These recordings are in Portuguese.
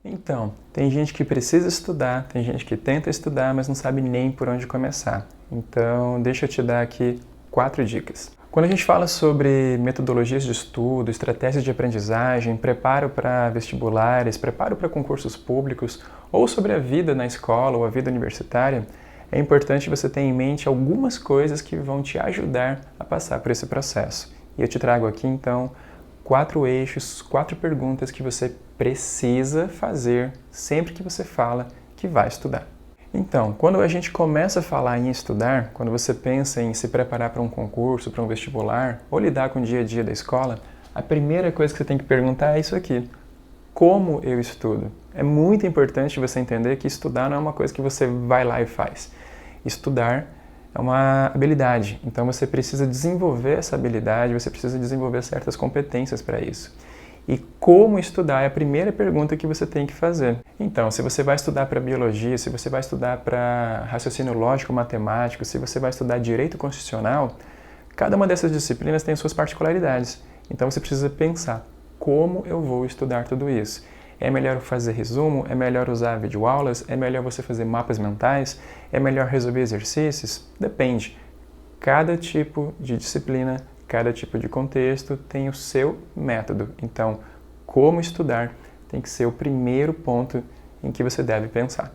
Então, tem gente que precisa estudar, tem gente que tenta estudar, mas não sabe nem por onde começar. Então, deixa eu te dar aqui 4 dicas. Quando a gente fala sobre metodologias de estudo, estratégias de aprendizagem, preparo para vestibulares, preparo para concursos públicos, ou sobre a vida na escola ou a vida universitária, é importante você ter em mente algumas coisas que vão te ajudar a passar por esse processo. E eu te trago aqui, então, 4 eixos, 4 perguntas que você precisa fazer sempre que você fala que vai estudar. Então, quando a gente começa a falar em estudar, quando você pensa em se preparar para um concurso, para um vestibular, ou lidar com o dia a dia da escola, a primeira coisa que você tem que perguntar é isso aqui: como eu estudo? É muito importante você entender que estudar não é uma coisa que você vai lá e faz. Estudar é uma habilidade, então você precisa desenvolver essa habilidade, você precisa desenvolver certas competências para isso. E como estudar é a primeira pergunta que você tem que fazer. Então, se você vai estudar para biologia, se você vai estudar para raciocínio lógico matemático, se você vai estudar direito constitucional, cada uma dessas disciplinas tem suas particularidades. Então você precisa pensar: como eu vou estudar tudo isso? É melhor fazer resumo? É melhor usar videoaulas? É melhor você fazer mapas mentais? É melhor resolver exercícios? Depende. Cada tipo de disciplina, cada tipo de contexto tem o seu método. Então, como estudar tem que ser o primeiro ponto em que você deve pensar.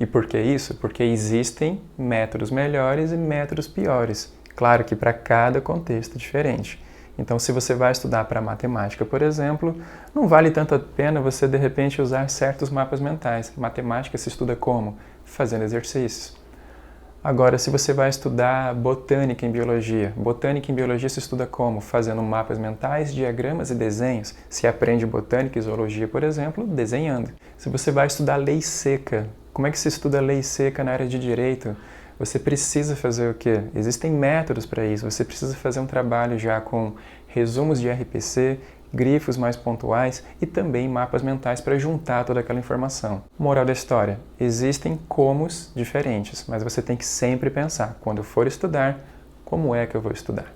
E por que isso? Porque existem métodos melhores e métodos piores. Claro que para cada contexto é diferente. Então, se você vai estudar para matemática, por exemplo, não vale tanto a pena você, de repente, usar certos mapas mentais. Matemática se estuda como? Fazendo exercícios. Agora, se você vai estudar botânica em biologia se estuda como? Fazendo mapas mentais, diagramas e desenhos. Se aprende botânica e zoologia, por exemplo, desenhando. Se você vai estudar lei seca, como é que se estuda lei seca na área de direito? Você precisa fazer o quê? Existem métodos para isso. Você precisa fazer um trabalho já com resumos de RPC, grifos mais pontuais e também mapas mentais para juntar toda aquela informação. Moral da história: existem comos diferentes, mas você tem que sempre pensar, quando for estudar, como é que eu vou estudar?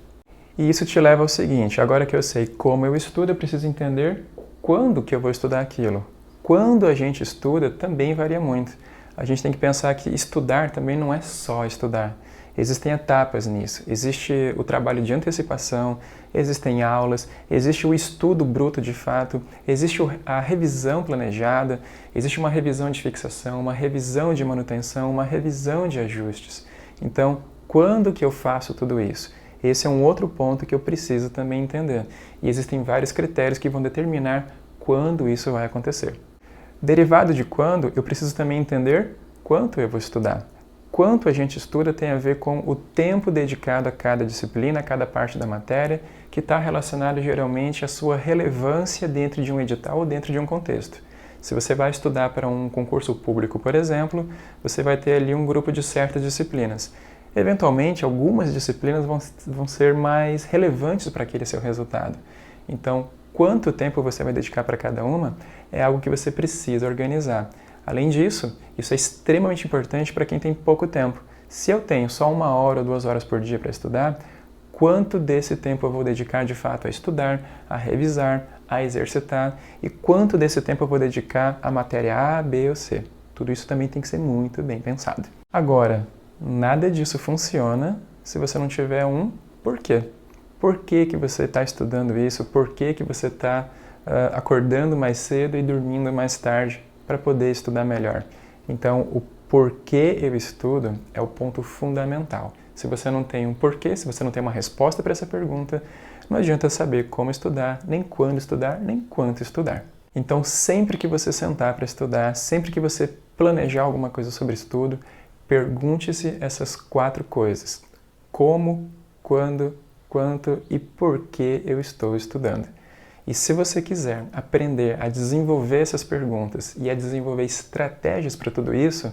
E isso te leva ao seguinte: agora que eu sei como eu estudo, eu preciso entender quando que eu vou estudar aquilo. Quando a gente estuda também varia muito. A gente tem que pensar que estudar também não é só estudar. Existem etapas nisso. Existe o trabalho de antecipação, existem aulas, existe o estudo bruto de fato, existe a revisão planejada, existe uma revisão de fixação, uma revisão de manutenção, uma revisão de ajustes. Então, quando que eu faço tudo isso? Esse é um outro ponto que eu preciso também entender. E existem vários critérios que vão determinar quando isso vai acontecer. Derivado de quando, eu preciso também entender quanto eu vou estudar. Quanto a gente estuda tem a ver com o tempo dedicado a cada disciplina, a cada parte da matéria, que está relacionado geralmente à sua relevância dentro de um edital ou dentro de um contexto. Se você vai estudar para um concurso público, por exemplo, você vai ter ali um grupo de certas disciplinas. Eventualmente, algumas disciplinas vão ser mais relevantes para aquele seu resultado. Então, quanto tempo você vai dedicar para cada uma é algo que você precisa organizar. Além disso, isso é extremamente importante para quem tem pouco tempo. Se eu tenho só 1 hora ou 2 horas por dia para estudar, quanto desse tempo eu vou dedicar de fato a estudar, a revisar, a exercitar e quanto desse tempo eu vou dedicar à matéria A, B ou C. Tudo isso também tem que ser muito bem pensado. Agora, nada disso funciona se você não tiver um porquê. Por que que você está estudando isso? Por que que você está acordando mais cedo e dormindo mais tarde para poder estudar melhor? Então, o porquê eu estudo é o ponto fundamental. Se você não tem um porquê, se você não tem uma resposta para essa pergunta, não adianta saber como estudar, nem quando estudar, nem quanto estudar. Então, sempre que você sentar para estudar, sempre que você planejar alguma coisa sobre estudo, pergunte-se essas 4 coisas: como, quando, quanto e por que eu estou estudando. E se você quiser aprender a desenvolver essas perguntas e a desenvolver estratégias para tudo isso,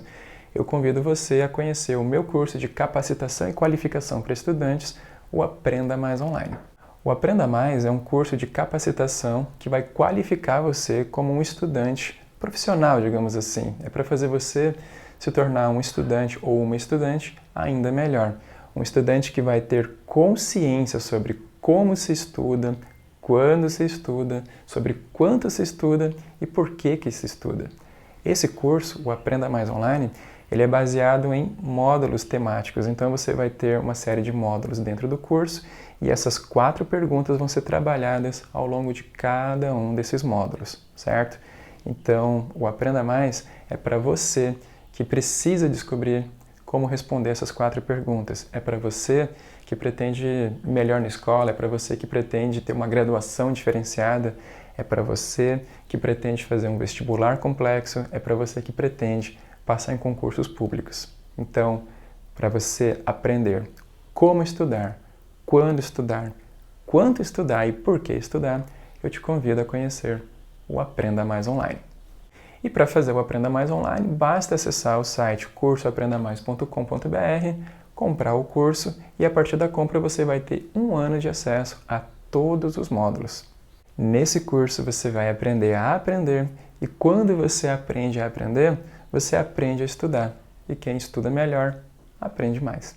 eu convido você a conhecer o meu curso de capacitação e qualificação para estudantes, o Aprenda Mais Online. O Aprenda Mais é um curso de capacitação que vai qualificar você como um estudante profissional, digamos assim. É para fazer você se tornar um estudante ou uma estudante ainda melhor. Um estudante que vai ter consciência sobre como se estuda, quando se estuda, sobre quanto se estuda e por que se estuda. Esse curso, o Aprenda Mais Online, ele é baseado em módulos temáticos, então você vai ter uma série de módulos dentro do curso e essas 4 perguntas vão ser trabalhadas ao longo de cada um desses módulos, certo? Então, o Aprenda Mais é para você que precisa descobrir como responder essas 4 perguntas. É para você que pretende ir melhor na escola, é para você que pretende ter uma graduação diferenciada, é para você que pretende fazer um vestibular complexo, é para você que pretende passar em concursos públicos. Então, para você aprender como estudar, quando estudar, quanto estudar e por que estudar, eu te convido a conhecer o Aprenda Mais Online. E para fazer o Aprenda Mais Online, basta acessar o site cursoaprendamais.com.br, comprar o curso e a partir da compra você vai ter 1 ano de acesso a todos os módulos. Nesse curso você vai aprender a aprender e quando você aprende a aprender, você aprende a estudar. E quem estuda melhor, aprende mais.